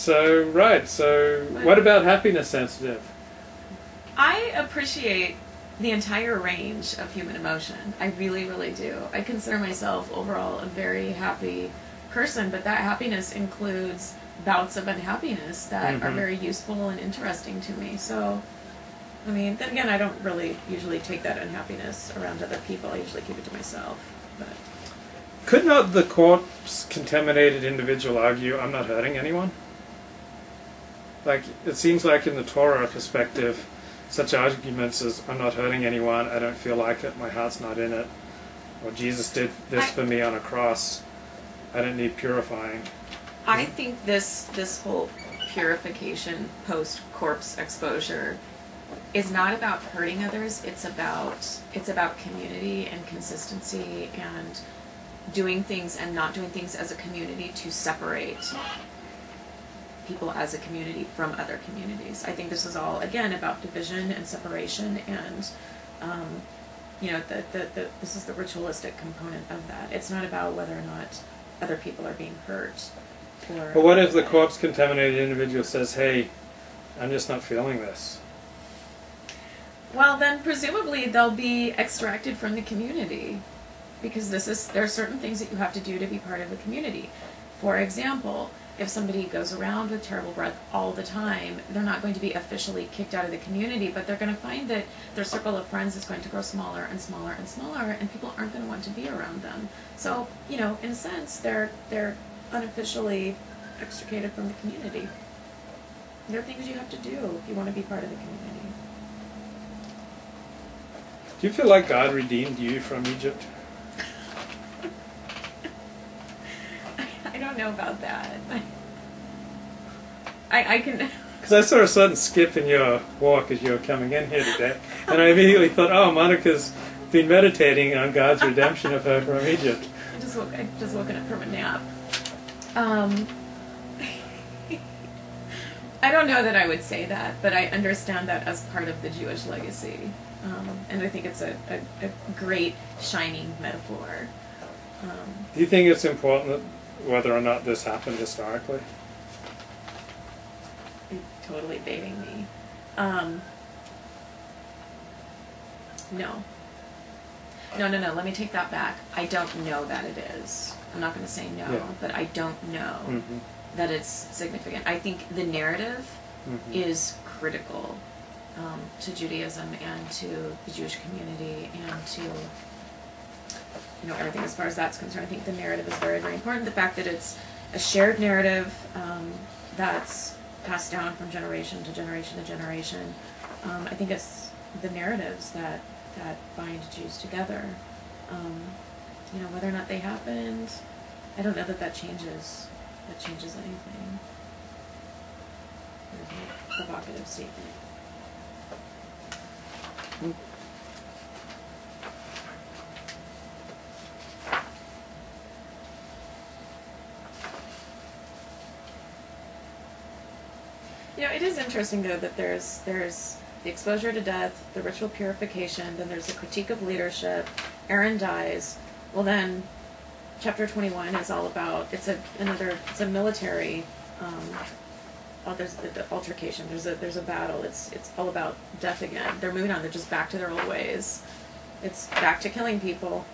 So what about happiness sensitive? I appreciate the entire range of human emotion. I really, really do. I consider myself overall a very happy person, but that happiness includes bouts of unhappiness that are very useful and interesting to me. So, I mean, then again, I don't really usually take that unhappiness around other people. I usually keep it to myself. But could not the corpse-contaminated individual argue, I'm not hurting anyone? Like, it seems like in the Torah perspective, such arguments as, I'm not hurting anyone, I don't feel like it, my heart's not in it, or Jesus did this for me on a cross, I don't need purifying. I think this whole purification post-corpse exposure is not about hurting others, it's about community and consistency and doing things and not doing things as a community to separate people as a community from other communities. I think this is all, again, about division and separation, and this is the ritualistic component of that. It's not about whether or not other people are being hurt. But what if the corpse-contaminated individual says, hey, I'm just not feeling this? Well, then presumably they'll be extracted from the community, because there are certain things that you have to do to be part of a community. For example, if somebody goes around with terrible breath all the time, they're not going to be officially kicked out of the community, but they're going to find that their circle of friends is going to grow smaller and smaller and smaller, and people aren't going to want to be around them. So, in a sense, they're unofficially extricated from the community. There are things you have to do if you want to be part of the community. Do you feel like God redeemed you from Egypt? I don't know about that. I can... Because I saw a sudden skip in your walk as you were coming in here today, and I immediately thought, oh, Monica's been meditating on God's redemption of her from Egypt. I just woken up from a nap. I don't know that I would say that, but I understand that as part of the Jewish legacy. And I think it's a great, shining metaphor. Do you think it's important whether or not this happened historically? You're totally baiting me. No. No, let me take that back. I don't know that it is. I'm not going to say no, but I don't know that it's significant. I think the narrative is critical to Judaism and to the Jewish community and to everything as far as that's concerned. I think the narrative is very, very important. The fact that it's a shared narrative that's passed down from generation to generation to generation. I think it's the narratives that bind Jews together. Whether or not they happened, I don't know that changes anything. There's a provocative statement. It is interesting, though, that there's the exposure to death, the ritual purification, then there's the critique of leadership. Aaron dies. Well, then, chapter 21 is all about, it's a military, there's the altercation, there's a battle, it's all about death again. They're moving on, they're just back to their old ways. It's back to killing people,